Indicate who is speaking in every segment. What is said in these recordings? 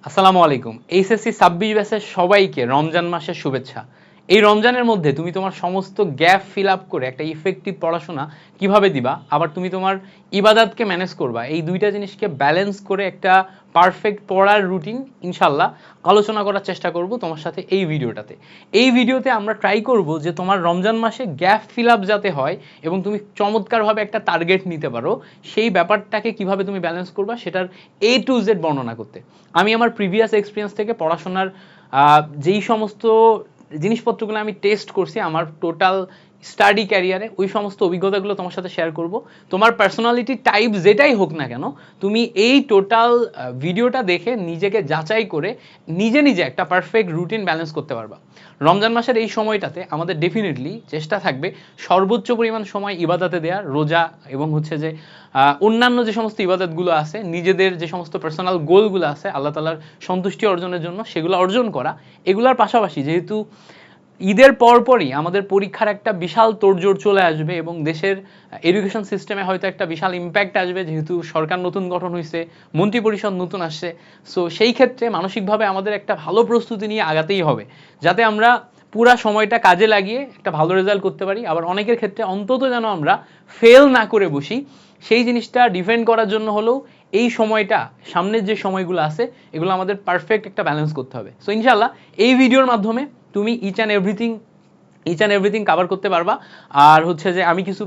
Speaker 1: আসসালামু আলাইকুম। এইচএসসি 26 ব্যাচের সবাইকে রমজান মাসের শুভেচ্ছা। এই রমজানের মধ্যে তুমি তোমার সমস্ত গ্যাপ ফিল আপ করে একটা ইফেক্টিভ পড়াশোনা কিভাবে দিবা, আবার তুমি তোমার ইবাদতকে ম্যানেজ করবা, এই দুইটা জিনিসকে ব্যালেন্স করে একটা পারফেক্ট পড়ার রুটিন ইনশাল্লাহ আলোচনা করার চেষ্টা করব তোমার সাথে এই ভিডিওটাতে। এই ভিডিওতে আমরা ট্রাই করব যে তোমার রমজান মাসে গ্যাপ ফিল আপ যাতে হয় এবং তুমি চমৎকারভাবে একটা টার্গেট নিতে পারো, সেই ব্যাপারটাকে কিভাবে তুমি ব্যালেন্স করবা সেটার A to Z বর্ণনা করতে। আমি আমার প্রিভিয়াস এক্সপিরিয়েন্স থেকে পড়াশোনার যেই সমস্ত জিনিসপত্রগুলো আমি টেস্ট করছি আমার টোটাল স্টাডি ক্যারিয়ারে, ওই সমস্ত অভিজ্ঞতাগুলো তোমার সাথে শেয়ার করব। তোমার পার্সোনালিটি টাইপ যেটাই হোক না কেন, তুমি এই টোটাল ভিডিওটা দেখে নিজেকে যাচাই করে নিজে নিজে একটা পারফেক্ট রুটিন ব্যালেন্স করতে পারবা। রমজান মাসের এই সময়টাতে আমাদের ডেফিনেটলি চেষ্টা থাকবে সর্বোচ্চ পরিমাণ সময় ইবাদতে দেওয়া, রোজা এবং হচ্ছে যে অন্যান্য যে সমস্ত ইবাদতগুলো আছে, নিজেদের যে সমস্ত পার্সোনাল গোলগুলো আছে আল্লাহ তাআলার সন্তুষ্টি অর্জনের জন্য, সেগুলো অর্জন করা। এগুলোর পাশাপাশি যেহেতু ঈদের পরপরই আমাদের পরীক্ষার একটা বিশাল তোড়জোড় চলে আসবে এবং দেশের এডুকেশন সিস্টেমে হয়তো একটা বিশাল ইম্প্যাক্ট আসবে, যেহেতু সরকার নতুন গঠন হয়েছে, মন্ত্রী পরিষদ নতুন আসছে। সো সেই ক্ষেত্রে মানসিকভাবে আমাদের একটা ভালো প্রস্তুতি নিয়ে আগাতেই হবে, যাতে আমরা পুরা সময়টা কাজে লাগিয়ে একটা ভালো রেজাল্ট করতে পারি। আবার অনেকের ক্ষেত্রে অন্তত যেন আমরা ফেল না করে বসি, সেই জিনিসটা ডিফেন্ড করার জন্য হলেও এই সময়টা, সামনের যে সময়গুলো আছে, এগুলো আমাদের পারফেক্ট একটা ব্যালেন্স করতে হবে। সো ইনশাল্লাহ এই ভিডিওর মাধ্যমে তুমি ইচ অ্যান্ড এভরিথিং কভার করতে পারবা। আর হচ্ছে যে আমি কিছু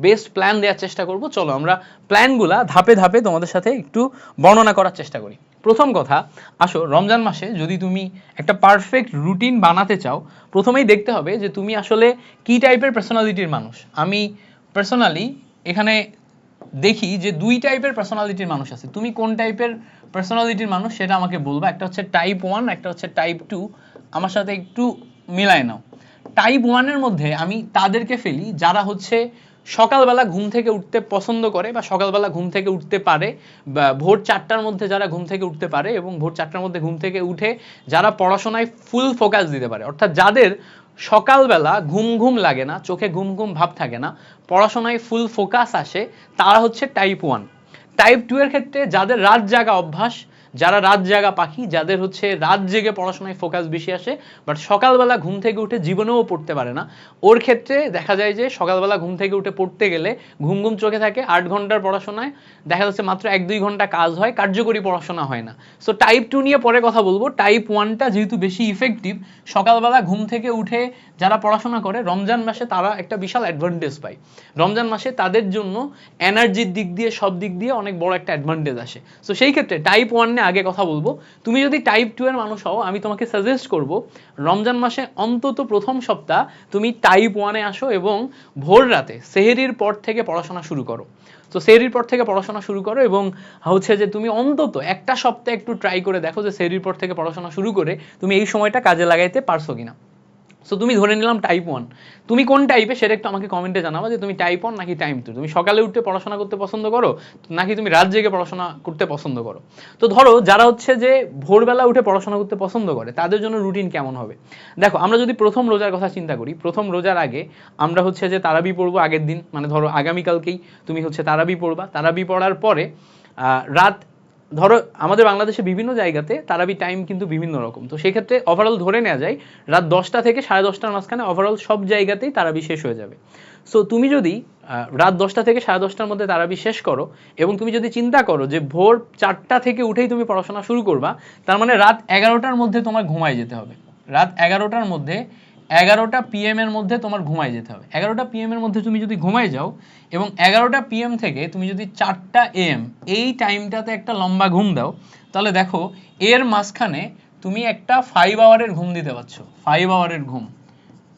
Speaker 1: বেস্ট প্ল্যান দেওয়ার চেষ্টা করব। চলো আমরা প্ল্যানগুলা ধাপে ধাপে তোমাদের সাথে একটু বর্ণনা করার চেষ্টা করি। প্রথম কথা, আসো রমজান মাসে যদি তুমি একটা পারফেক্ট রুটিন বানাতে চাও, প্রথমেই দেখতে হবে যে তুমি আসলে কি টাইপের পার্সোনালিটির মানুষ। আমি পার্সোনালি এখানে দেখি যে দুই টাইপের পার্সোনালিটির মানুষ আছে। তুমি কোন টাইপের পার্সোনালিটির মানুষ সেটা আমাকে বলবা। একটা হচ্ছে টাইপ 1, একটা হচ্ছে টাইপ 2। আমার সাথে একটু মিলায় নাও। টাইপ 1-এর মধ্যে আমি তাদেরকে ফেলি যারা হচ্ছে সকালবেলা ঘুম থেকে উঠতে পছন্দ করে বা সকালবেলা ঘুম থেকে উঠতে পারে, বা ভোর 4টার মধ্যে যারা ঘুম থেকে উঠতে পারে এবং ভোর 4টার মধ্যে ঘুম থেকে উঠে যারা পড়াশোনায় ফুল ফোকাস দিতে পারে, অর্থাৎ যাদের সকালবেলা ঘুম ঘুম লাগে না, চোখে ঘুম ঘুম ভাব থাকে না, পড়াশোনায় ফুল ফোকাস আসে, তারা হচ্ছে টাইপ 1। টাইপ 2 এর ক্ষেত্রে যাদের রাত জাগা অভ্যাস, যারা রাত জাগা পাখি, যাদের হচ্ছে রাত জেগে পড়াশোনায় ফোকাস বেশি আসে বাট সকালবেলা ঘুম থেকে উঠে জীবনেও পড়তে পারে না, ওর ক্ষেত্রে দেখা যায় যে সকালবেলা ঘুম থেকে উঠে পড়তে গেলে ঘুম ঘুম চোখে থাকে, 8 ঘন্টার পড়াশোনায় দেখা যাচ্ছে মাত্র 1-2 ঘন্টা কাজ হয়, কার্যকরী পড়াশোনা হয় না। সো টাইপ 2 নিয়ে পরে কথা বলবো। টাইপ 1টা যেহেতু বেশি ইফেক্টিভ, সকালবেলা ঘুম থেকে উঠে যারা পড়াশোনা করে রমজান মাসে তারা একটা বিশাল অ্যাডভান্টেজ পায়। রমজান মাসে তাদের জন্য এনার্জির দিক দিয়ে, সব দিক দিয়ে অনেক বড় একটা অ্যাডভান্টেজ আসে। সো সেই ক্ষেত্রে টাইপ 1 নিয়ে আগে কথা বলবো। তুমি যদি টাইপ 2 এর মানুষ হও, আমি তোমাকে সাজেস্ট করব রমজান মাসে অন্তত প্রথম সপ্তাহ তুমি টাইপ 1-এ আসো এবং ভোর রাতে সেহরির পর থেকে পড়াশোনা শুরু করো। তো সেহরির পর থেকে পড়াশোনা শুরু করো এবং হচ্ছে যে তুমি অন্তত একটা সপ্তাহ একটু ট্রাই করে দেখো যে সেহরির পর থেকে পড়াশোনা শুরু করে তুমি এই সময়টা কাজে লাগাইতে পারছো কিনা। সো তুমি ধরে নিলাম টাইপ 1। তুমি কোন টাইপে সেটা একটু আমাকে কমেন্টে জানাবা যে তুমি টাইপ 1 নাকি টাইপ 2। তুমি সকালে উঠতে পড়াশোনা করতে পছন্দ করো নাকি তুমি রাত জেগে পড়াশোনা করতে পছন্দ করো। তো ধরো যারা হচ্ছে যে ভোরবেলা উঠে পড়াশোনা করতে পছন্দ করে, তাদের জন্য রুটিন কেমন হবে। দেখো, আমরা যদি প্রথম রোজার কথা চিন্তা করি, প্রথম রোজার আগে আমরা হচ্ছে যে তারাবি পড়বো আগের দিন, মানে ধরো আগামীকালকেই তুমি হচ্ছে তারাবি পড়বা। তারাবি পড়ার পরে রাত, ধরো আমাদের বাংলাদেশে বিভিন্ন জায়গাতে তারাবি টাইম কিন্তু বিভিন্ন রকম, তো সেক্ষেত্রে ওভারঅল ধরে নেওয়া যায় রাত 10টা থেকে 10:30টার মাঝখানে ওভারঅল সব জায়গাতেই তারাবি শেষ হয়ে যাবে। সো তুমি যদি রাত 10টা থেকে 10:30টার মধ্যে তারাবি শেষ করো এবং তুমি যদি চিন্তা করো যে ভোর 4টা থেকে উঠেই তুমি পড়াশোনা শুরু করবা, তার মানে রাত 11টার মধ্যে তোমার ঘুমায় যেতে হবে। রাত 11টার মধ্যে, 11টা PM এর মধ্যে তোমার ঘুমায় যেতে হবে। 11টা PM এর মধ্যে তুমি যদি ঘুমায় যাও এবং 11টা PM থেকে তুমি যদি 4টা AM এই টাইমটাতে একটা লম্বা ঘুম দাও, তাহলে দেখো এর মাঝখানে তুমি একটা 5 আওয়ারের ঘুম দিতে পারছো। 5 আওয়ারের ঘুম,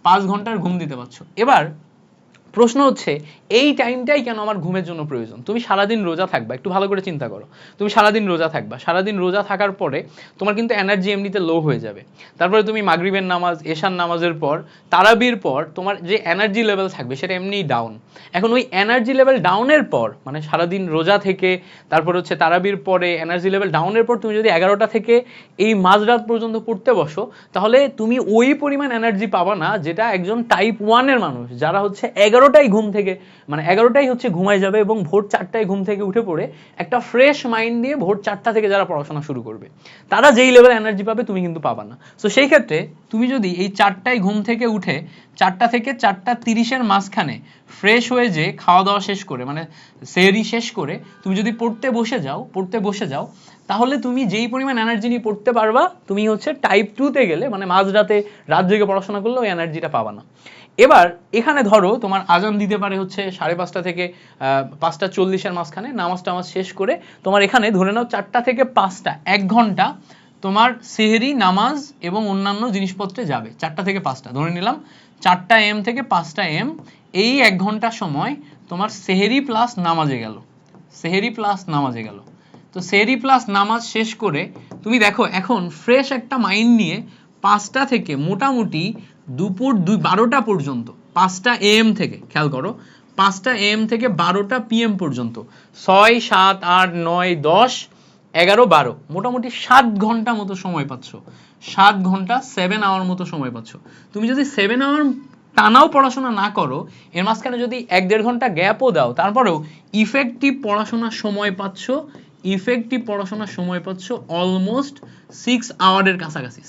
Speaker 1: 5 ঘন্টার ঘুম দিতে পারছো। এবার প্রশ্ন হচ্ছে এই টাইমটাই কেন আমার ঘুমের জন্য প্রয়োজন। তুমি সারাদিন রোজা থাকবা, একটু ভালো করে চিন্তা করো। তুমি সারাদিন রোজা থাকবা, সারাদিন রোজা থাকার পরে তোমার কিন্তু এনার্জি এমনিতে লো হয়ে যাবে। তারপরে তুমি মাগরিবের নামাজ, এশার নামাজের পর, তারাবির পর তোমার যে এনার্জি লেভেল থাকবে সেটা এমনিই ডাউন। এখন ওই এনার্জি লেভেল ডাউনের পর, মানে সারাদিন রোজা থেকে তারপর হচ্ছে তারাবির পরে এনার্জি লেভেল ডাউনের পর তুমি যদি 11টা থেকে এই মাঝরাত পর্যন্ত পড়তে বসো, তাহলে তুমি ওই পরিমাণ এনার্জি পাবা না যেটা একজন টাইপ 1-এর মানুষ, যারা হচ্ছে 11টায় ঘুম থেকে মানে 11টায় হচ্ছে ঘুমায় যাবে এবং ভোর 4টায় ঘুম থেকে উঠে পড়ে একটা ফ্রেশ মাইন্ড দিয়ে ভোর 4টা থেকে যারা পড়াশোনা শুরু করবে তারা যেই লেভেল এনার্জি পাবে তুমি কিন্তু পাবা না। সো সেই ক্ষেত্রে তুমি যদি এই 4টায় ঘুম থেকে উঠে 4টা থেকে 4:30-এর মাঝখানে ফ্রেশ হয়ে যে খাওয়া দাওয়া শেষ করে মানে সেহরি শেষ করে তুমি যদি পড়তে বসে যাও তাহলে তুমি যেই পরিমাণ এনার্জি নিয়ে পড়তে পারবা তুমি হচ্ছে টাইপ 2-তে গেলে মানে মাঝরাতে রাত জেগে পড়াশোনা করলে ওই এনার্জিটা পাবা না। এবার এখানে ধরো তোমার আজান দিতে পারে হচ্ছে 5:30 থেকে 5:40-এর মাঝখানে, নামাজ টামাজ শেষ করে তোমার এখানে ধরে নাও 4টা থেকে 5টা 1 ঘন্টা তোমার সেহরি নামাজ এবং অন্যান্য জিনিসপত্রে যাবে। 4টা থেকে 5টা ধরে নিলাম 4টা AM থেকে 5টা AM, এই 1 ঘন্টা সময় তোমার সেহরি প্লাস নামাজে গেল, তো সেহরি প্লাস নামাজ শেষ করে তুমি দেখো এখন ফ্রেশ একটা মাইন্ড নিয়ে 5টা থেকে মোটামুটি দুপুর 12টা পর্যন্ত 5টা AM থেকে খেয়াল করো 5টা AM থেকে 12টা PM পর্যন্ত 6, 7, 8, 9, 10, 11, 12 মোটামুটি 7 ঘন্টা মতো সময় পাচ্ছ, 7 ঘন্টা 7 আওয়ার মতো সময় পাচ্ছ। তুমি যদি 7 আওয়ার টানাও পড়াশোনা না করো, এর মাঝখানে যদি 1-1.5 ঘন্টা গ্যাপও দাও, তারপরেও ইফেক্টিভ পড়াশোনার সময় পাচ্ছ অলমোস্ট 6 আওয়ারের কাছাকাছি,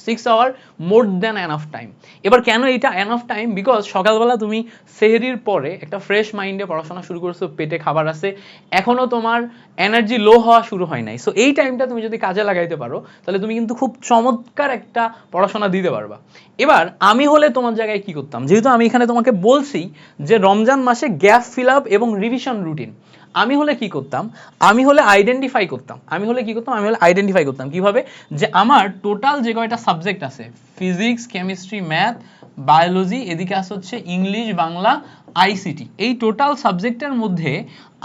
Speaker 1: 6 hour more than enough time. এবার কেন এটা এনাফ টাইম? বিকজ সকালবেলা তুমি সেহরির পরে একটা ফ্রেশ মাইন্ডে পড়াশোনা শুরু করছো, পেটে খাবার আছে, এখনো তোমার এনার্জি লো হওয়া শুরু হয় নাই। সো এই টাইমটা তুমি যদি কাজে লাগাইতে পারো তাহলে তুমি কিন্তু খুব চমৎকার একটা পড়াশোনা দিতে পারবা। এবার আমি হলে তোমার জায়গায় কি করতাম, যেহেতু আমি এখানে তোমাকে বলছি যে রমজান মাসে গ্যাপ ফিল আপ এবং রিভিশন রুটিন, আমি হলে কি করতাম, আমি হলে আইডেন্টিফাই করতাম কিভাবে, যে আমার টোটাল যে কয়টা সাবজেক্ট আছে ফিজিক্স, কেমিস্ট্রি, ম্যাথ, বায়োলজি, এদিকে আছে হচ্ছে ইংলিশ, বাংলা, আইসিটি, এই টোটাল সাবজেক্টের মধ্যে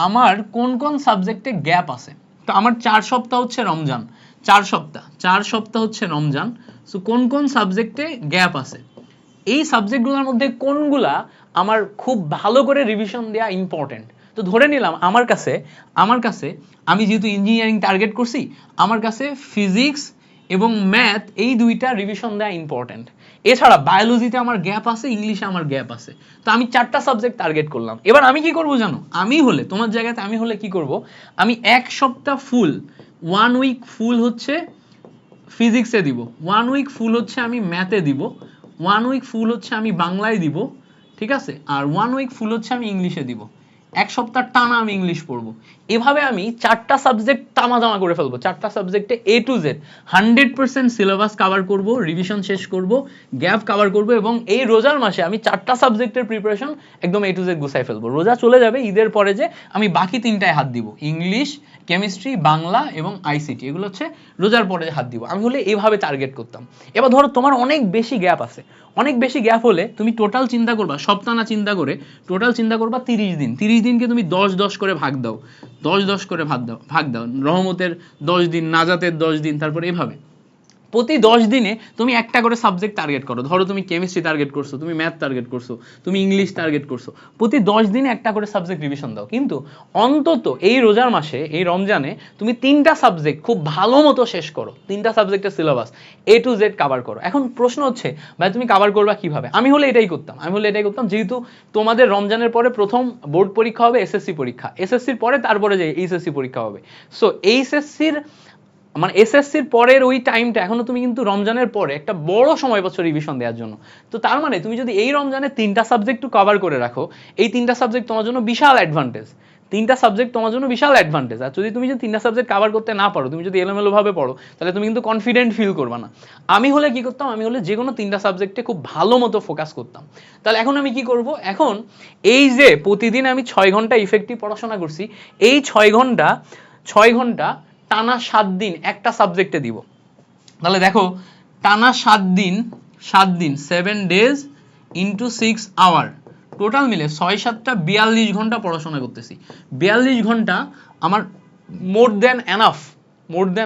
Speaker 1: আমার কোন কোন সাবজেক্টে গ্যাপ আছে। তো আমার 4 সপ্তাহ হচ্ছে রমজান, 4 সপ্তাহ হচ্ছে রমজান। সো কোন কোন সাবজেক্টে গ্যাপ আছে, এই সাবজেক্টগুলোর মধ্যে কোনগুলা আমার খুব ভালো করে রিভিশন দেওয়া ইম্পর্টেন্ট। তো ধরে নিলাম আমার কাছে আমি যেহেতু ইঞ্জিনিয়ারিং টার্গেট করছি, আমার কাছে ফিজিক্স এবং ম্যাথ এই দুইটা রিভিশন দেওয়া ইম্পর্টেন্ট। এছাড়া বায়োলজিতে আমার গ্যাপ আছে, ইংলিশে আমার গ্যাপ আছে। তো আমি 4টা সাবজেক্ট টার্গেট করলাম। এবার আমি কি করব জানো, আমি হলে তোমার জায়গাতে আমি হলে কি করব, আমি 1 সপ্তাহ ফুল 1 উইক ফুল হচ্ছে ফিজিক্সে দিব, 1 উইক ফুল হচ্ছে আমি ম্যাথে দিব, 1 উইক ফুল হচ্ছে আমি বাংলায় দিব, ঠিক আছে, আর 1 উইক ফুল হচ্ছে আমি ইংলিশে দিব। 1 সপ্তাহ টানা আমি ইংলিশ পড়বো। এভাবে আমি 4টা সাবজেক্ট তামাতামা করে ফেলবো, 4টা সাবজেক্টে A to Z 100% syllabus cover করব, রিভিশন শেষ করব, গ্যাপ কভার করব, এবং এই রোজার মাসে আমি 4টা সাবজেক্টের প্রিপারেশন একদম A to Z গুছাই ফেলবো। রোজা চলে যাবে, ঈদের পরে যে আমি বাকি 3টায় হাত দিব, ইংলিশ, কেমিস্ট্রি, বাংলা এবং আইসিটি, এগুলো হচ্ছে রোজার পরে হাত দিব। আমি হলে এইভাবে টার্গেট করতাম। এবার ধরো তোমার অনেক বেশি গ্যাপ আছে, অনেক বেশি গ্যাপ হলে তুমি টোটাল চিন্তা করবা, সপ্তাহ না চিন্তা করে টোটাল চিন্তা করবা 30 দিন, 30 দিনকে তুমি 10-10 করে ভাগ দাও, 10-10 করে ভাগ দাও, রহমতের 10 দিন, নাজাতের 10 দিন, তারপর এভাবে প্রতি 10 দিনে তুমি একটা করে সাবজেক্ট টার্গেট করো। ধরো তুমি কেমিস্ট্রি টার্গেট করছো, তুমি ম্যাথ টার্গেট করছো, তুমি ইংলিশ টার্গেট করছো, প্রতি 10 দিনে একটা করে সাবজেক্ট রিভিশন দাও। কিন্তু অন্তত এই রোজার মাসে, এই রমজানে তুমি 3টা সাবজেক্ট খুব ভালো মতো শেষ করো, 3টা সাবজেক্টের syllabus A to Z cover করো। এখন প্রশ্ন হচ্ছে ভাই তুমি কভার করবা কিভাবে? আমি হলে এটাই করতাম, যেহেতু তোমাদের রমজানের পরে প্রথম বোর্ড পরীক্ষা হবে, এসএসসি পরীক্ষা, এসএসসির পরে তারপরে যে এইচএসসি পরীক্ষা হবে। সো এইচএসসির মানে এসএসসির পরের ওই টাইমটা এখনো তুমি কিন্তু রমজানের পরে একটা বড় সময় পাচ্ছ রিভিশন দেওয়ার জন্য। তো তার মানে তুমি যদি এই রমজানে 3টা সাবজেক্ট কভার করে রাখো, এই 3টা সাবজেক্ট তোমার জন্য বিশাল অ্যাডভান্টেজ, 3টা সাবজেক্ট তোমার জন্য বিশাল অ্যাডভান্টেজ। আর যদি তুমি 3টা সাবজেক্ট কভার করতে না পারো, তুমি যদি এলোমেলো ভাবে পড়ো, তাহলে তুমি কিন্তু কনফিডেন্ট ফিল করবে না। আমি হলে কি করতাম, আমি হলে যে কোনো 3টা সাবজেক্টে খুব ভালো মতো ফোকাস করতাম। তাহলে এখন আমি কি করব, এখন এই যে প্রতিদিন আমি 6 ঘন্টা ইফেক্টিভ পড়াশোনা করছি, এই 6 ঘন্টা টানা 7 দিন একটা সাবজেক্টে দিব। তাহলে দেখো টানা 7 দিন 7 ডেজ ইন্টু 6 আওয়ার, টোটাল মিলে 6-7টা 42 ঘন্টা পড়াশোনা করতেছি। 42 ঘন্টা আমার মোর দেন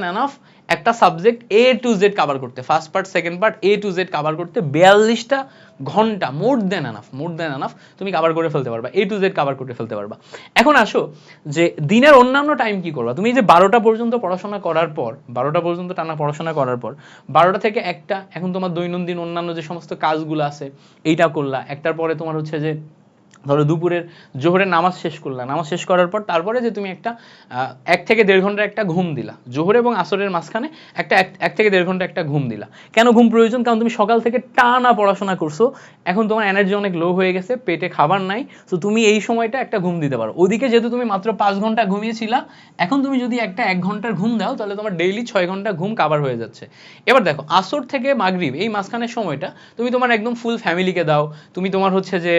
Speaker 1: এনাফ একটা subject A to Z cover করতে, first part second part A to Z cover করতে 42টা ঘন্টা, মোর দেন এনাফ তুমি কভার করে ফেলতে পারবা, A to Z কভার করে ফেলতে পারবা। এখন আসো যে দিনের অন্যান্য টাইম কি করবা, তুমি যে 12টা পর্যন্ত পড়াশোনা করার পর, 12টা পর্যন্ত টানা পড়াশোনা করার পর 12টা থেকে 1টা এখন তোমার দৈনন্দিন অন্যান্য যে সমস্ত কাজগুলো আছে এইটা করলা, একটার পরে তোমার হচ্ছে যে ধরো দুপুরের জোহরের নামাজ শেষ করলা, নামাজ শেষ করার পর তারপরে যে তুমি একটা 1 থেকে 1.5 ঘন্টা একটা ঘুম দিলা, জোহর এবং আসরের মাঝখানে একটা 1 থেকে 1.5 ঘন্টা একটা ঘুম দিলা। কেন ঘুম প্রয়োজন? কারণ তুমি সকাল থেকে টানা পড়াশোনা করছো, এখন তোমার এনার্জি অনেক লো হয়ে গেছে, পেটে খাবার নাই, তো তুমি এই সময়টা একটা ঘুম দিতে পারো। ওদিকে যেহেতু তুমি মাত্র 5 ঘন্টা ঘুমিয়েছিলা, এখন তুমি যদি একটা 1 ঘন্টার ঘুম দাও তাহলে তোমার ডেইলি 6 ঘন্টা ঘুম কাভার হয়ে যাচ্ছে। এবার দেখো আসর থেকে মাগরিব এই মাঝখানের সময়টা তুমি তোমার একদম ফুল ফ্যামিলিকে দাও, তুমি তোমার হচ্ছে যে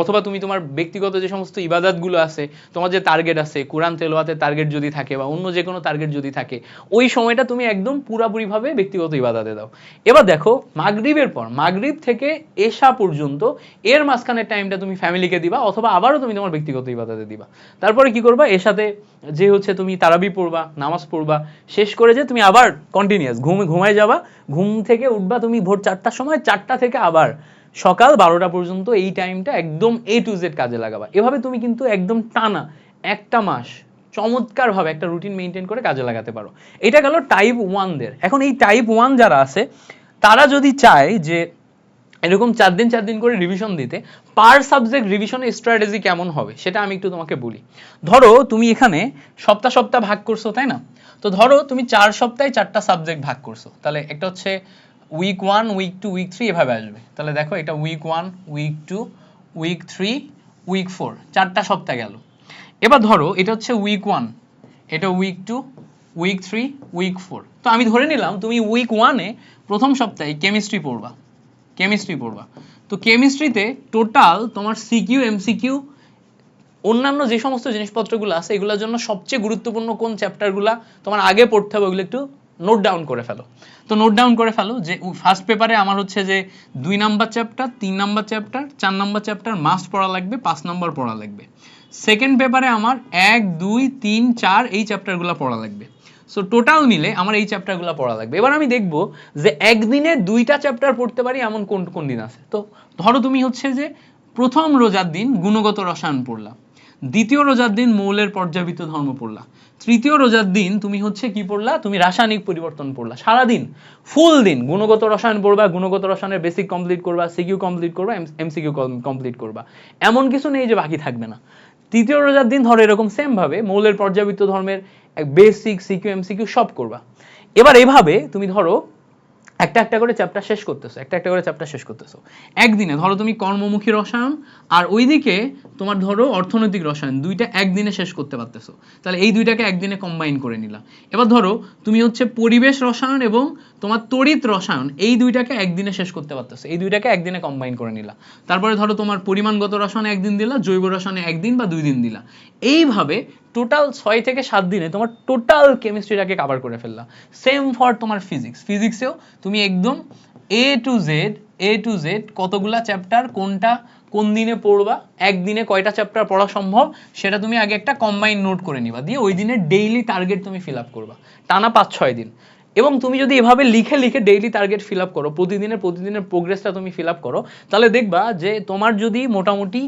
Speaker 1: অথবা তুমি তোমার ব্যক্তিগত যে সমস্ত ইবাদতগুলো আছে, তোমার যে টার্গেট আছে, কোরআন তেলাওয়াতের টার্গেট যদি থাকে বা অন্য যে কোনো টার্গেট যদি থাকে, ওই সময়টা তুমি একদম পুরোপুরিভাবে ব্যক্তিগত ইবাদতে দাও। এবার দেখো মাগরিবের পর, মাগরিব থেকে এশা পর্যন্ত এর মাঝখানের টাইমটা তুমি ফ্যামিলিকে দিবা অথবা আবারও তুমি তোমার ব্যক্তিগত ইবাদতে দিবা। তারপরে কি করবা, এশাতে যে হচ্ছে তুমি তারাবি পড়বা, নামাজ পড়বা, শেষ করে যে তুমি আবার কন্টিনিউয়াস ঘুমায় যাবা, ঘুম থেকে উঠবা তুমি ভোর 4টার সময়, 4টা থেকে আবার সকাল 12টা পর্যন্ত এই টাইমটা একদম A to Z কাজে লাগাবা। এভাবে তুমি কিন্তু একদম টানা একটা মাস চমৎকারভাবে একটা রুটিন মেনটেন করে কাজে লাগাতে পারো। এটা গেল টাইপ 1দের। এখন এই টাইপ 1 যারা আছে তারা যদি চায় যে এরকম 4 দিন 4 দিন করে রিভিশন দিতে, পার সাবজেক্ট রিভিশনের স্ট্র্যাটেজি কেমন হবে সেটা আমি একটু তোমাকে বলি। ধরো তুমি এখানে সপ্তাহ সপ্তাহ ভাগ করছো, তাই না? তো ধরো তুমি 4 সপ্তাহে 4টা সাবজেক্ট ভাগ করছো, তাহলে একটা হচ্ছে উইক 1, উইক 2, উইক 3 এভাবে আসবে। তাহলে দেখো এটা উইক 1, উইক 2, উইক 3, উইক 4, 4টা সপ্তাহ গেল। এবার ধরো এটা হচ্ছে উইক 1, এটা উইক 2, উইক 3, উইক 4। তো আমি ধরে নিলাম তুমি উইক 1-এ প্রথম সপ্তাহে কেমিস্ট্রি পড়বা। তো কেমিস্ট্রিতে টোটাল তোমার সিকিউ এমসিকিউ অন্যান্য যে সমস্ত জিনিসপত্রগুলো আছে এগুলোর জন্য সবচেয়ে গুরুত্বপূর্ণ কোন চ্যাপ্টারগুলো তোমার আগে পড়তে হবে ওগুলো একটু নোট ডাউন করে ফেলো। তো নোট ডাউন করে ফেলো যে ফার্স্ট পেপারে আমার হচ্ছে যে 2 number chapter, 3 number chapter, 4 number chapter must পড়া লাগবে, 5 নাম্বার পড়া লাগবে। সেকেন্ড পেপারে আমার 1, 2, 3, 4 এই চ্যাপ্টারগুলো পড়া লাগবে। সো টোটাল মিলে আমার এই চ্যাপ্টারগুলো পড়া লাগবে। এবার আমি দেখব যে একদিনে 2টা চ্যাপ্টার পড়তে পারি এমন কোন কোন দিন আছে। তো ধরো তুমি হচ্ছে যে প্রথম রোজার দিন গুণগত রসায়ন পড়লা, দ্বিতীয় রোজার দিন মৌলের পর্যাবৃত্ত ধর্ম পড়লা, তৃতীয় রোজার দিন তুমি হচ্ছে কি পড়লা, তুমি রাসায়নিক পরিবর্তন পড়লা। সারাদিন ফুল দিন গুণগত রসায়ন পড়বা, গুণগত রসায়নের বেসিক কমপ্লিট করবা, সিকিউ কমপ্লিট করবা, এমসিকিউ কমপ্লিট করবা। এমন কিছু নেই যে বাকি থাকবে না। তৃতীয় রোজার দিন ধরো এরকম সেম ভাবে মৌলের পর্যাবৃত্ত ধর্মের বেসিক সিকিউ এমসিকিউ সব করবা। এবার এভাবে তুমি ধরো একটা একটা করে চ্যাপ্টার শেষ করতেছো একদিনে। ধরো তুমি কর্মমুখী রসায়ন আর ওইদিকে তোমার ধরো অর্থনৈতিক রসায়ন, দুইটা একদিনে শেষ করতে পারতেছো, তাহলে এই দুইটাকে একদিনে কম্বাইন করে নিলা। এবার ধরো তুমি হচ্ছে পরিবেশ রসায়ন এবং তোমার তড়িৎ রসায়ন এই দুইটাকে একদিনে শেষ করতে পারতেছো, এই দুইটাকে একদিনে কম্বাইন করে নিলা। তারপরে ধরো তোমার পরিমাণগত রসায়নে একদিন দিলা, জৈব রসায়নে একদিন বা 2 দিন দিলা। এইভাবে টোটাল 6 থেকে 7 দিনে তোমার টোটাল কেমিস্ট্রিটাকে কভার করে ফেললা। সেম ফর তোমার ফিজিক্সেও তুমি একদম A to Z কতগুলা চ্যাপ্টার কোনটা কোন দিনে পড়বা, একদিনে কয়টা চ্যাপ্টার পড়া সম্ভব সেটা তুমি আগে একটা কম্বাইন নোট করে নিবা, দিয়ে ওই দিনের ডেইলি টার্গেট তুমি ফিল আপ করবা টানা 5-6 দিন। এবং তুমি যদি এভাবে লিখে লিখে ডেইলি টার্গেট ফিল আপ করো, প্রতিদিনের প্রোগ্রেসটা তুমি ফিল আপ করো, তাহলে দেখবা যে তোমার যদি মোটামুটি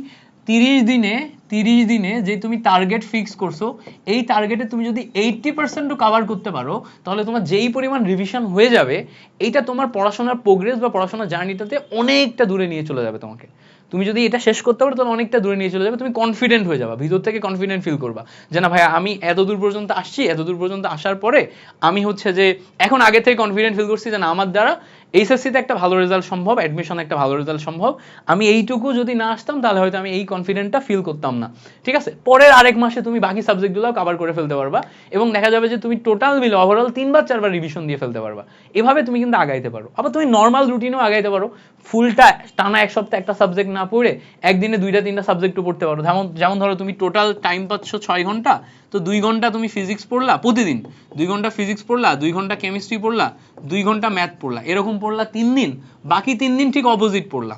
Speaker 1: 30 দিনে যে তুমি টার্গেট ফিক্স করছো এই টার্গেটে তুমি যদি 80% কভার করতে পারো, তাহলে তোমার যেই পরিমাণ রিভিশন হয়ে যাবে এইটা তোমার পড়াশোনার প্রোগ্রেস বা পড়াশোনার জার্নিটাতে অনেকটা দূরে নিয়ে চলে যাবে তোমাকে। তুমি যদি এটা শেষ করতে পারো তাহলে অনেকটা দূরে নিয়ে চলে যাবে, তুমি কনফিডেন্ট হয়ে যাবে, ভিতর থেকে কনফিডেন্ট ফিল করবা যে না ভাই আমি এতদূর পর্যন্ত আসছি, এতদূর পর্যন্ত আসার পরে আমি হচ্ছে যে এখন আগে থেকে কনফিডেন্ট ফিল করছি যে না আমার দ্বারা এইচএসসিতে একটা ভালো রেজাল্ট সম্ভব, অ্যাডমিশনে একটা ভালো রেজাল্ট সম্ভব, আমি এইটুকু যদি না আসতাম তাহলে হয়তো আমি এই কনফিডেন্টটা ফিল করতাম না। ঠিক আছে, পরের আরেক মাসে তুমি বাকি সাবজেক্টগুলো কভার করে ফেলতে পারবা এবং দেখা যাবে যে তুমি টোটাল মিলে ওভারঅল 3-4বার রিভিশন দিয়ে ফেলতে পারবা। এভাবে তুমি কিন্তু আগাইতে পারো। আবার তুমি নর্মাল রুটিনেও আগাইতে পারো, ফুলটা টানা এক সপ্তাহে একটা সাবজেক্ট না পড়ে একদিনে 2-3টা সাবজেক্টও পড়তে পারো। যেমন ধরো তুমি টোটাল টাইম পাচ্ছ 6 ঘন্টা, তো 2 ঘন্টা তুমি ফিজিক্স পড়লা প্রতিদিন, 2 ঘন্টা ফিজিক্স পড়লা, 2 ঘন্টা কেমিস্ট্রি পড়লা, 2 ঘন্টা ম্যাথ পড়লা, এরকম পড়লা 3 দিন, বাকি 3 দিন ঠিক অপোজিট পড়লা।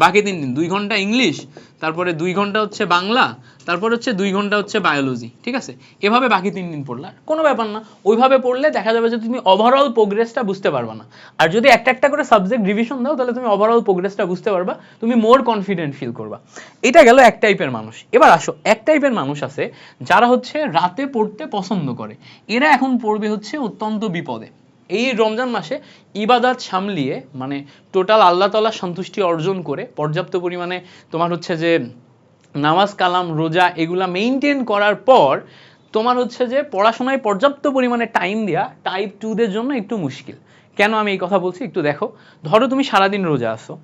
Speaker 1: বাকি 3 দিন 2 ঘন্টা ইংলিশ, তারপরে 2 ঘন্টা হচ্ছে বাংলা, তারপর হচ্ছে 2 ঘন্টা হচ্ছে বায়োলজি, ঠিক আছে? এভাবে বাকি 3 দিন পড়লা, কোনো ব্যাপার না। ওইভাবে পড়লে দেখা যাবে যে তুমি ওভারঅল প্রোগ্রেসটা বুঝতে পারবা না। আর যদি একটা একটা করে সাবজেক্ট রিভিশন দাও তাহলে তুমি ওভারঅল প্রোগ্রেসটা বুঝতে পারবা, তুমি মোর কনফিডেন্ট ফিল করবা। এটা গেল এক টাইপের মানুষ। এবার আসো, এক টাইপের মানুষ আছে যারা হচ্ছে রাতে পড়তে পছন্দ করে, এরা এখন পড়বে হচ্ছে অত্যন্ত বিপদে। এই রমজান মাসে ইবাদত সামলিয়ে, মানে টোটাল আল্লাহ তাআলার সন্তুষ্টি অর্জন করে পর্যাপ্ত পরিমাণে তোমার হচ্ছে যে নামাজ কালাম রোজা এগুলা মেইনটেইন করার পর তোমার হচ্ছে যে পড়াশোনায় পর্যাপ্ত পরিমাণে টাইম দেওয়া টাইপ 2 দের জন্য একটু মুশকিল। কেন আমি এই কথা বলছি একটু দেখো। ধরো তুমি সারাদিন রোজা আছো,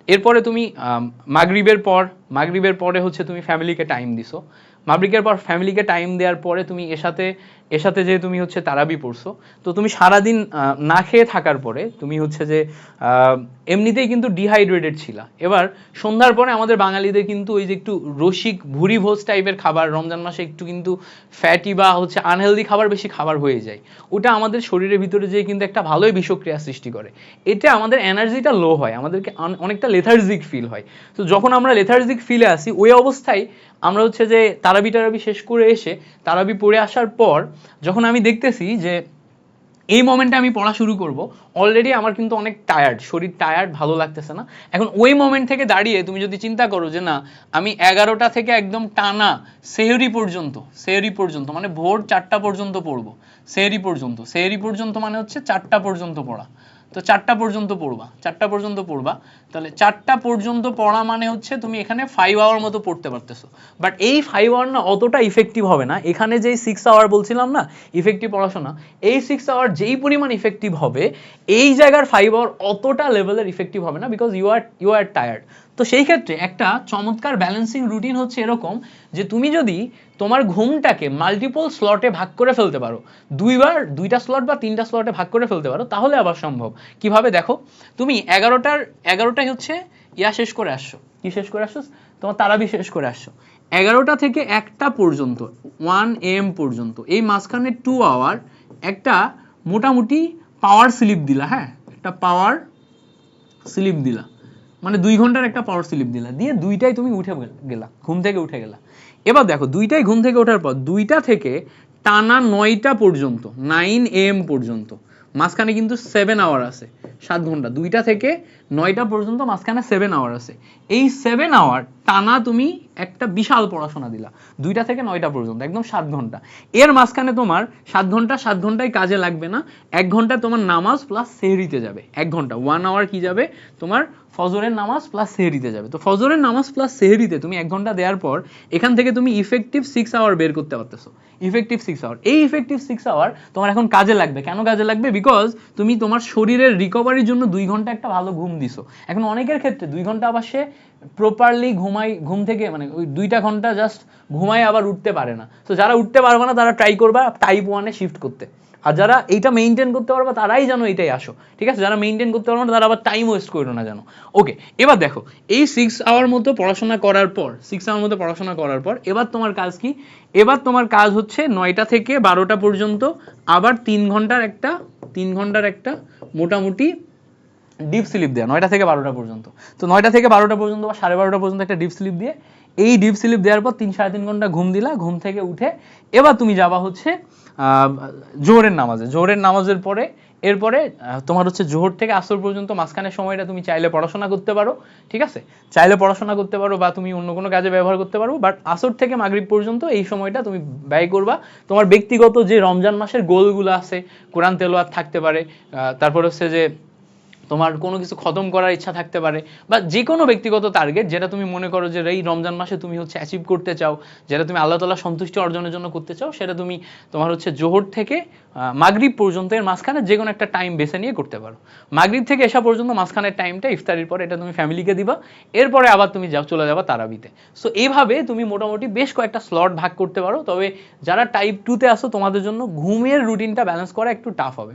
Speaker 1: এরপরে তুমি মাগরিবের পরে হচ্ছে তুমি ফ্যামিলিকে টাইম দিছো, মাগরিবের পর ফ্যামিলিকে টাইম দেওয়ার পরে তুমি এসাতে যে তুমি হচ্ছে তারাবি পড়ছো, তো তুমি সারাদিন না খেয়ে থাকার পরে তুমি হচ্ছে যে এমনিতেই কিন্তু ডিহাইড্রেটেড ছিলা। এবার সন্ধ্যার পরে আমাদের বাঙালিদের কিন্তু ওই যে একটু রসিক ভুরি ভোজ টাইপের খাবার রমজান মাসে একটু কিন্তু ফ্যাটি বা হচ্ছে আনহেলদি খাবার বেশি খাবার হয়ে যায়, ওটা আমাদের শরীরের ভিতরে যেয়ে কিন্তু একটা ভালোই বিষক্রিয়া সৃষ্টি করে। এটা আমাদের এনার্জিটা লো হয়, আমাদেরকে অনেকটা লেথার্জিক ফিল হয়। তো যখন আমরা লেথার্জিক ফিলে আসি ওই অবস্থায় আমরা হচ্ছে যে তারাবি শেষ করে এসে তারাবি পড়ে আসার পর যখন আমি দেখতেছি যে এই মোমেন্টে আমি পড়া শুরু করব, অলরেডি আমার কিন্তু অনেক টায়ার্ড, শরীর টায়ার্ড, ভালো লাগতেছে না। এখন ওই মোমেন্ট থেকে দাঁড়িয়ে তুমি যদি চিন্তা করো যে না আমি 11টা থেকে একদম টানা সেহরি পর্যন্ত মানে ভোর 4টা পর্যন্ত পড়বো, সেহরি পর্যন্ত মানে হচ্ছে 4টা পর্যন্ত পড়া, তো 4টা পর্যন্ত পড়বা, তাহলে 4টা পর্যন্ত পড়া মানে হচ্ছে তুমি এখানে 5 আওয়ার মতো পড়তে পারতেছো। বাট এই 5 আওয়ার না অতটা ইফেক্টিভ হবে না। এখানে যেই 6 আওয়ার বলছিলাম না ইফেক্টিভ পড়াশোনা, এই 6 আওয়ার যেই পরিমাণ ইফেক্টিভ হবে এই জায়গার 5 আওয়ার অতটা লেভেলের ইফেক্টিভ হবে না, বিকজ ইউ আর টায়ার্ড। তো সেই ক্ষেত্রে একটা চমৎকার ব্যালেন্সিং রুটিন হচ্ছে এরকম যে তুমি যদি তোমার ঘুমটাকে মাল্টিপল স্লটে ভাগ করে ফেলতে পারো, দুইটা স্লট বা 3টা স্লটে ভাগ করে ফেলতে পারো, তাহলে আবার সম্ভব। কিভাবে দেখো, তুমি 11টায় হচ্ছে শেষ করে আসছো, কি শেষ করে আসছো, তোমার তারাবি শেষ করে আসছো, 11টা থেকে 1টা পর্যন্ত 1 AM পর্যন্ত এই মাঝখানে 2 আওয়ার একটা মোটামুটি পাওয়ার স্লিপ দিলা, হ্যাঁ একটা পাওয়ার স্লিপ দিলা, মানে 2 ঘন্টার একটা পাওয়ার স্লিপ দিলা, দিয়ে 2টায় তুমি উঠে গেলা, ঘুম থেকে উঠে গেলা। এবার দেখো 2টায় ঘুম থেকে ওঠার পর 2টা থেকে টানা 9টা পর্যন্ত 9 AM পর্যন্ত মাঝখানে কিন্তু 7 আওয়ার আছে, 7 ঘন্টা, 2টা থেকে 9টা পর্যন্ত মাঝখানে 7 আওয়ার আছে। এই 7 আওয়ার টানা তুমি একটা বিশাল পড়াশোনা দিলা, 2টা থেকে 9টা পর্যন্ত একদম 7 ঘন্টা। এর মাঝখানে তোমার 7 ঘন্টায় কাজে লাগবে না, 1 ঘন্টা তোমার নামাজ প্লাস সেহরিতে যাবে, 1 ঘন্টা 1 আওয়ার কি যাবে তোমার ফজরের নামাজ প্লাস সেহরিতে যাবে। তো ফজরের নামাজ প্লাস সেহরিতে তুমি 1 ঘন্টা দেওয়ার পর এখান থেকে তুমি ইফেক্টিভ 6 আওয়ার বের করতে পারতেছো, ইফেক্টিভ 6 আওয়ার। এই ইফেক্টিভ 6 আওয়ার তোমার এখন কাজে লাগবে। কেন কাজে লাগবে? বিকজ তুমি তোমার শরীরের রিকভারির জন্য 2 ঘন্টা একটা ভালো ঘুম দিছো। এখন অনেকের ক্ষেত্রে 2 ঘন্টা আবার সে প্রপারলি ঘুম থেকে মানে ওই 2টা ঘন্টা জাস্ট ঘুমায় আবার উঠতে পারে না। তো যারা উঠতে পারবে না তারা ট্রাই করবা টাইপ 1-এ শিফট করতে, আর যারা এইটা মেইনটেইন করতে পারবে তারাই যেন এইটাই আসো, ঠিক আছে? যারা মেইনটেইন করতে পারবে না তারা আবার টাইম ওয়েস্ট করো না যেন। ওকে, এবার দেখো এই 6 আওয়ার মতো পড়াশোনা করার পর এবার তোমার কাজ কি? এবার তোমার কাজ হচ্ছে 9টা থেকে 12টা পর্যন্ত আবার 3 ঘন্টার একটা মোটামুটি ডিপ স্লিপ দেয়া, 9টা থেকে 12টা পর্যন্ত। তো 9টা থেকে 12টা পর্যন্ত বা 12:30 পর্যন্ত একটা ডিপ স্লিপ দিয়ে, এই ডিপ স্লিপ দেওয়ার পর 3-3.5 ঘন্টা ঘুম দিলা, ঘুম থেকে উঠে এবার তুমি যাবা হচ্ছে জোহরের নামাজের পরে, এরপরে তোমার হচ্ছে জোহর থেকে আসর পর্যন্ত মাঝখানের সময়টা তুমি চাইলে পড়াশোনা করতে পারো, ঠিক আছে? চাইলে পড়াশোনা করতে পারো বা তুমি অন্য কোনো কাজে ব্যবহার করতে পারো, বাট আসর থেকে মাগরিব পর্যন্ত এই সময়টা তুমি ব্যয় করবা তোমার ব্যক্তিগত যে রমজান মাসের গোলগুলো আছে, কোরআন তেলাওয়াত থাকতে পারে, তারপর হচ্ছে যে তোমার কোনো কিছু খতম করার ইচ্ছা থাকতে পারে, বা যে কোনো ব্যক্তিগত টার্গেট যেটা তুমি মনে করো যে এই রমজান মাসে তুমি হচ্ছে অ্যাচিভ করতে চাও, যেটা তুমি আল্লাহ তাআলার সন্তুষ্টি অর্জনের জন্য করতে চাও, সেটা তুমি তোমার হচ্ছে জোহর থেকে মাগরিব পর্যন্ত এর মাঝখানে যে কোনো একটা টাইম বেছে নিয়ে করতে পারো। মাগরিব থেকে এসা পর্যন্ত মাঝখানের টাইমটা ইফতারির পরে এটা তুমি ফ্যামিলিকে দিবা, এরপরে আবার তুমি চলে যাবা তারাবিতে। সো এইভাবে তুমি মোটামুটি বেশ কয়েকটা স্লট ভাগ করতে পারো। তবে যারা টাইপ 2-তে আসো তোমাদের জন্য ঘুমের রুটিনটা ব্যালেন্স করা একটু টাফ হবে,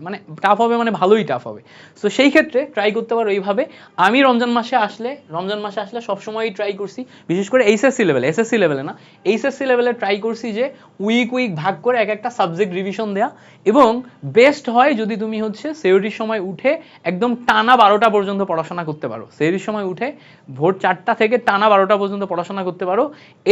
Speaker 1: মানে ভালোই টাফ হবে। সো সেই ক্ষেত্রে ট্রাই করতে পারো এইভাবে। আমি রমজান মাসে আসলে সবসময়ই ট্রাই করছি, বিশেষ করে এসএসসি লেভেলে ট্রাই করছি যে উইক ভাগ করে এক একটা সাবজেক্ট রিভিশন দেয়া এবং বেস্ট হয় যদি তুমি হচ্ছে সেহরির সময় উঠে একদম টানা 12টা পর্যন্ত পড়াশোনা করতে পারো। সেহরির সময় উঠে ভোর 4টা থেকে টানা 12টা পর্যন্ত পড়াশোনা করতে পারো,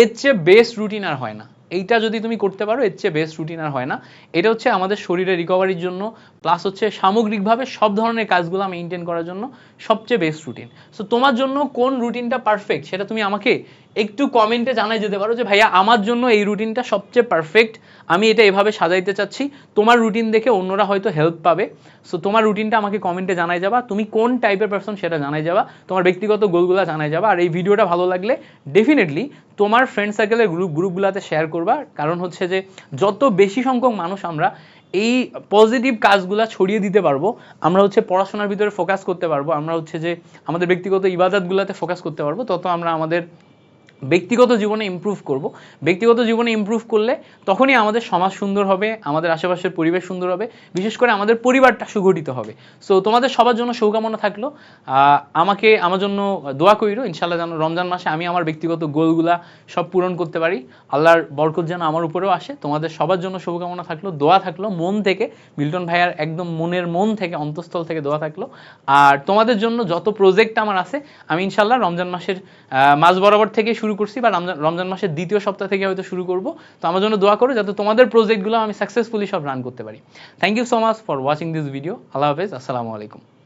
Speaker 1: এর চেয়ে বেস্ট রুটিন আর হয় না। এইটা যদি তুমি করতে পারো এর চেয়ে বেস্ট রুটিন আর হয় না। এটা হচ্ছে আমাদের শরীরের রিকভারির জন্য প্লাস হচ্ছে সামগ্রিকভাবে সব ধরনের কাজগুলো মেনটেন করার জন্য সবচেয়ে বেস্ট রুটিন। সো তোমার জন্য কোন রুটিনটা পারফেক্ট সেটা তুমি আমাকে একটু কমেন্টে জানাই যেতে পারো যে ভাইয়া আমার জন্য এই রুটিনটা সবচেয়ে পারফেক্ট, আমি এটা এভাবে সাজাইতে চাচ্ছি। তোমার রুটিন দেখে অন্যরা হয়তো হেল্প পাবে। সো তোমার রুটিনটা আমাকে কমেন্টে জানাই যাবা, তুমি কোন টাইপের পারসন সেটা জানাই যাবা, তোমার ব্যক্তিগত গোলগুলো জানাই যাবা। আর এই ভিডিওটা ভালো লাগলে ডেফিনেটলি তোমার ফ্রেন্ড সার্কেলের গ্রুপগুলোতে শেয়ার করবা, কারণ হচ্ছে যে যত বেশি সংখ্যক মানুষ আমরা এই পজিটিভ কাজগুলো ছড়িয়ে দিতে পারবো, আমরা হচ্ছে পড়াশোনার ভিতরে ফোকাস করতে পারবো, আমরা হচ্ছে যে আমাদের ব্যক্তিগত ইবাদতগুলোতে ফোকাস করতে পারবো, তত আমরা আমাদের ব্যক্তিগত জীবনে ইমপ্রুভ করব। ব্যক্তিগত জীবনে ইমপ্রুভ করলে তখনই আমাদের সমাজ সুন্দর হবে, আমাদের আশেপাশের পরিবেশ সুন্দর হবে, বিশেষ করে আমাদের পরিবারটা সুগঠিত হবে। সো তোমাদের সবার জন্য শুভকামনা থাকলো। আমাকে আমার জন্য দোয়া কইরো, ইনশাল্লাহ যেন রমজান মাসে আমি আমার ব্যক্তিগত গোলগুলা সব পূরণ করতে পারি, আল্লাহর বরকত যেন আমার উপরেও আসে। তোমাদের সবার জন্য শুভকামনা থাকলো, দোয়া থাকলো মন থেকে, মিল্টন ভাইয়ার একদম মনের মন থেকে, অন্তঃস্থল থেকে দোয়া থাকলো। আর তোমাদের জন্য যত প্রজেক্ট আমার আছে আমি ইনশাল্লাহ রমজান মাসের মাঝ বরাবর থেকে শুরু করছি, বা রমজান মাসের দ্বিতীয় সপ্তাহ থেকে হয়তো শুরু করব। তো আমার জন্য দোয়া করো যাতে তোমাদের প্রজেক্টগুলো আমি সাকসেসফুলি সব রান করতে পারি। Thank you so much for watching this video. আল্লাহ হাফেজ, আসসালামু আলাইকুম।